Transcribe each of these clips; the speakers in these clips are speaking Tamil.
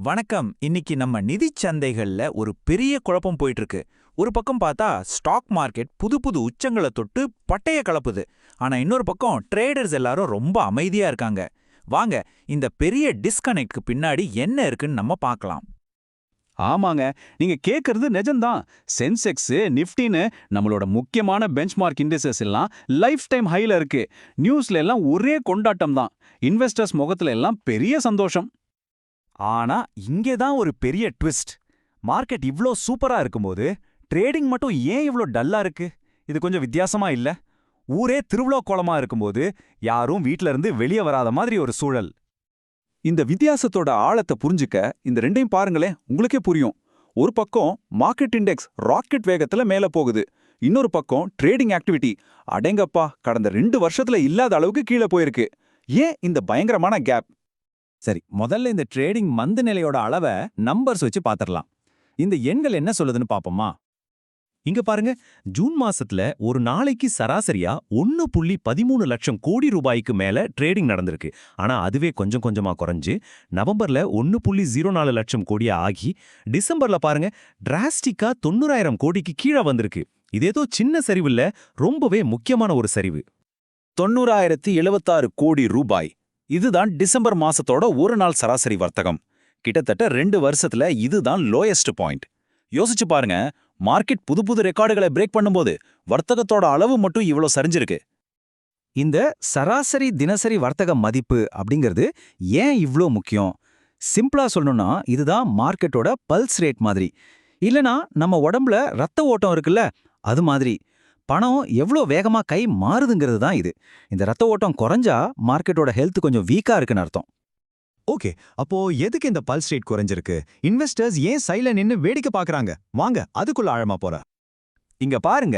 வணக்கம். இன்னைக்கு நம்ம நிதிச் சந்தைகள்ல ஒரு பெரிய குழப்பம் போயிட்டு இருக்கு. ஒரு பக்கம் பார்த்தா ஸ்டாக் மார்க்கெட் புது புது உச்சங்களை தொட்டு பட்டைய கலப்புது. ஆனா இன்னொரு பக்கம் ட்ரேடர்ஸ் எல்லாரும் ரொம்ப அமைதியா இருக்காங்க. வாங்க, இந்த பெரிய டிஸ்கனெக்ட்க்கு பின்னாடி என்ன இருக்குன்னு நம்ம பார்க்கலாம். ஆமாங்க, நீங்க கேக்குறது நிஜம்தான். சென்செக்ஸ், நிஃப்டின்னு நம்மளோட முக்கியமான பெஞ்ச்மார்க் இண்டெக்ஸஸ் எல்லாம் லைஃப் டைம் ஹைல இருக்கு. நியூஸ்ல எல்லாம் ஒரே கொண்டாட்டம் தான். இன்வெஸ்டர்ஸ் முகத்துல எல்லாம் பெரிய சந்தோஷம். ஆனா இங்கே தான் ஒரு பெரிய ட்விஸ்ட். மார்க்கெட் இவ்ளோ சூப்பரா இருக்கும்போது ட்ரேடிங் மட்டும் ஏன் இவ்ளோ டல்லா இருக்கு? இது கொஞ்சம் வித்தியாசமா இல்ல? ஊரே திருவிழா கோலமா இருக்கும்போது யாரும் வீட்ல இருந்து வெளியே வராத மாதிரி ஒரு சூழல். இந்த வித்தியாசத்தோட ஆழத்தை புரிஞ்சுக்க இந்த ரெண்டையும் பாருங்களேன், உங்களுக்கே புரியும். ஒரு பக்கம் மார்க்கெட் இண்டெக்ஸ் ராக்கெட் வேகத்துல மேல போகுது. இன்னொரு பக்கம் ட்ரேடிங் ஆக்டிவிட்டி அடேங்கப்பா கடந்த 2 வருஷத்துல இல்லாத அளவுக்கு கீழே போயிருக்கு. ஏன் இந்த பயங்கரமான கேப்? சரி, முதல்ல இந்த ட்ரேடிங் மந்த நிலையோட அளவை நம்பர்ஸ் வச்சு பாத்திரலாம். இந்த எண்கள் என்ன சொல்லுதுன்னு பாப்போமா? இங்க பாருங்க, ஜூன் மாசத்துல ஒரு நாளைக்கு சராசரியா 1.13 லட்சம் கோடி ரூபாய்க்கு மேல ட்ரேடிங் நடந்திருக்கு. ஆனா அதுவே கொஞ்சம் கொஞ்சமா குறைஞ்சு நவம்பர்ல 1.04 லட்சம் கோடியா ஆகி டிசம்பர்ல பாருங்க டிராஸ்டிக்கா 90,000 கோடிக்கு கீழே வந்திருக்கு. இது ஏதோ சின்ன சரிவு இல்ல, ரொம்பவே முக்கியமான ஒரு சரிவு. 90,076 கோடி ரூபாய். இதுதான் டிசம்பர் மாசத்தோட ஒரு நாள் சராசரி வர்த்தகம். கிட்டத்தட்ட 2 வருஷத்துல இதுதான் லோயஸ்ட் பாயிண்ட். யோசிச்சு பாருங்க, மார்க்கெட் புது புது ரெக்கார்டுகளை பிரேக் பண்ணும்போது வர்த்தகத்தோட அளவு மட்டும் இவ்ளோ சரிஞ்சிருக்கு. இந்த சராசரி தினசரி வர்த்தக மதிப்பு அப்படிங்கிறது ஏன் இவ்ளோ முக்கியம்? சிம்பிளா சொல்லணும்னா இதுதான் மார்க்கெட்டோட பல்ஸ் ரேட் மாதிரி. இல்லனா நம்ம உடம்புல ரத்த ஓட்டம் இருக்குல்ல, அது மாதிரி. பணம் எவ்வளோ வேகமா கை மாறுதுங்கிறது தான் இது. இந்த ரத்த ஓட்டம் குறைஞ்சா மார்க்கெட்டோட ஹெல்த் கொஞ்சம் வீக்கா இருக்குன்னு அர்த்தம். ஓகே, அப்போ எதுக்கு இந்த பல்ஸ் ரேட் குறைஞ்சிருக்கு? இன்வெஸ்டர்ஸ் ஏன் சைடுல நின்னு வேடிக்கை பார்க்கறாங்க? வாங்க அதுக்குள்ள ஆழமா போறேன். இங்க பாருங்க,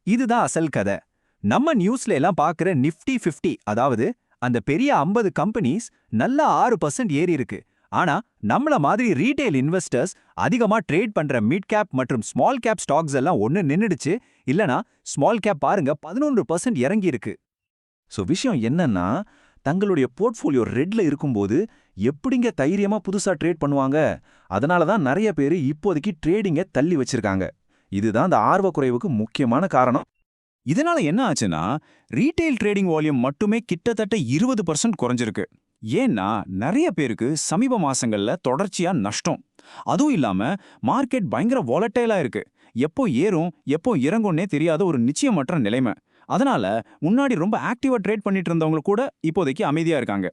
இதுதான் அசல் கதை. நம்ம நியூஸ்ல எல்லாம் பார்க்குற நிஃப்டி 50, அதாவது அந்த பெரிய 50 கம்பெனிஸ் நல்லா 6% ஏறி இருக்கு. ஆனா நம்மள மாதிரி ரீட்டைல் இன்வெஸ்டர்ஸ் அதிகமா ட்ரேட் பண்ற மிட் கேப் மற்றும் ஸ்மால் கேப் ஸ்டாக்ஸ் எல்லாம் ஒன்னு நின்னுடுச்சு. இல்லனா ஸ்மால் கேப் பாருங்க 11% இறங்கி இருக்கு. சோ விஷயம் என்னன்னா, தங்களுடைய போர்ட்ஃபோலியோ ரெட்ல இருக்கும்போது எப்படிங்க தைரியமா புதுசா ட்ரேட் பண்ணுவாங்க? அதனால தான் நிறைய பேர் இப்போதைக்கு ட்ரேடிங்கை தள்ளி வச்சிருக்காங்க. இதுதான் அந்த ஆர்வக்குறைவுக்கு முக்கியமான காரணம். இதனால என்ன ஆச்சுன்னா, ரீட்டைல் ட்ரேடிங் வால்யூம் மட்டுமே கிட்டத்தட்ட 20% குறைஞ்சிருக்கு. ஏன்னா நிறைய பேருக்கு சமீப மாசங்கள்ல தொடர்ச்சியா நஷ்டம். அதுவும் இல்லாம மார்க்கெட் பயங்கர வாலட்டைலா இருக்கு. எப்போ ஏறும் எப்போ இறங்கும்னே தெரியாத ஒரு நிச்சயமற்ற நிலைமை. அதனால முன்னாடி ரொம்ப ஆக்டிவா ட்ரேட் பண்ணிட்டு இருந்தவங்க கூட இப்போதைக்கு அமைதியா இருக்காங்க.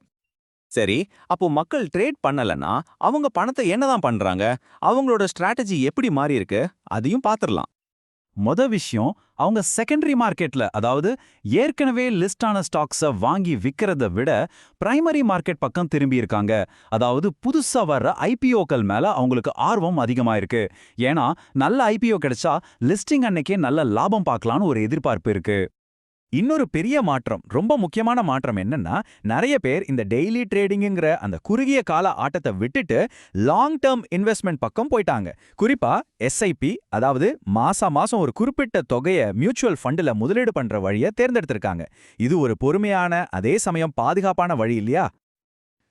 சரி, அப்போ மக்கள் ட்ரேட் பண்ணலன்னா அவங்க பணத்தை என்னதான் பண்றாங்க? அவங்களோட ஸ்ட்ராட்டஜி எப்படி மாறி இருக்கு? அதையும் பாத்துரலாம். மொத விஷயம், அவங்க செகண்டரி மார்க்கெட்ல, அதாவது ஏற்கனவே லிஸ்ட் ஆன ஸ்டாக்ஸை வாங்கி விற்கிறத விட பிரைமரி மார்க்கெட் பக்கம் திரும்பி இருக்காங்க. அதாவது புதுசா வர்ற ஐபிஓக்கள் மேல அவங்களுக்கு ஆர்வம் அதிகமா இருக்கு. ஏன்னா நல்ல ஐபிஓ கிடைச்சா லிஸ்டிங் அன்னைக்கே நல்ல லாபம் பார்க்கலான்னு ஒரு எதிர்பார்ப்பு இருக்கு. இன்னொரு பெரிய மாற்றம், ரொம்ப முக்கியமான மாற்றம் என்னன்னா, நிறைய பேர் இந்த டெய்லி ட்ரேடிங்குங்கிற அந்த குறுகிய கால ஆட்டத்தை விட்டுட்டு லாங் டேர்ம் இன்வெஸ்ட்மெண்ட் பக்கம் போயிட்டாங்க. குறிப்பா எஸ்ஐபி, அதாவது மாசம் ஒரு குறிப்பிட்ட தொகையை மியூச்சுவல் ஃபண்டுல முதலீடு பண்ற வழியை தேர்ந்தெடுத்திருக்காங்க. இது ஒரு பொறுமையான அதே சமயம் பாதுகாப்பான வழி இல்லையா?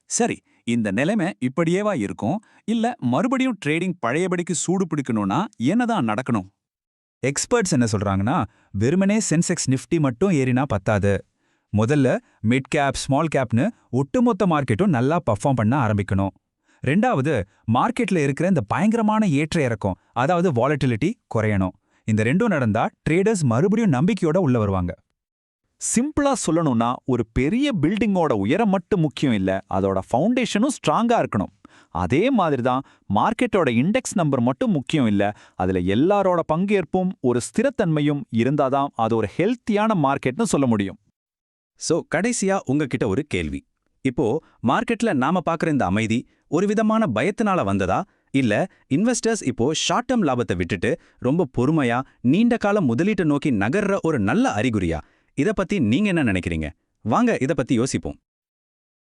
சரி, இந்த நிலைமை இப்படியேவா இருக்கும்? இல்ல மறுபடியும் ட்ரேடிங் பழையபடிக்கு சூடு பிடிக்கணும்னா என்னதான் நடக்கணும்? எக்ஸ்பர்ட்ஸ் என்ன சொல்றாங்கன்னா, வெறுமனே சென்செக்ஸ் நிஃப்டி மட்டும் ஏறினா பத்தாது. முதல்ல மிட் கேப் ஸ்மால் கேப்னு ஒட்டுமொத்த மார்க்கெட்டும் நல்லா பர்ஃபார்ம் பண்ண ஆரம்பிக்கணும். ரெண்டாவது, மார்க்கெட்ல இருக்கிற இந்த பயங்கரமான ஏற்ற இறக்கம், அதாவது வாலட்டிலிட்டி குறையணும். இந்த ரெண்டும் நடந்தா ட்ரேடர்ஸ் மறுபடியும் நம்பிக்கையோட உள்ள வருவாங்க. சிம்பிளா சொல்லணும்னா, ஒரு பெரிய பில்டிங்கோட உயரம் மட்டும் முக்கியம் இல்ல, அதோட ஃபவுண்டேஷனும் ஸ்ட்ராங்கா இருக்கணும். அதே மாதிரி தான் மார்க்கெட்டோட இண்டெக்ஸ் நம்பர் மட்டும் முக்கியம் இல்ல, அதுல எல்லாரோட பங்கேற்பும் ஒரு ஸ்திரத்தன்மையும் இருந்தாதான் அது ஒரு ஹெல்த்தியான மார்க்கெட்னு சொல்ல முடியும். சோ கடைசியா உங்ககிட்ட ஒரு கேள்வி. இப்போ மார்க்கெட்ல நாம பார்க்குற இந்த அமைதி ஒரு விதமான பயத்தினால வந்ததா, இல்ல இன்வெஸ்டர்ஸ் இப்போ ஷார்ட் டேர்ம் லாபத்தை விட்டுட்டு ரொம்ப பொறுமையா நீண்ட கால முதலீட்டை நோக்கி நகர்ற ஒரு நல்ல அறிகுறியா? இத பத்தி நீங்க என்ன நினைக்கிறீங்க? வாங்க இத பத்தி யோசிப்போம்.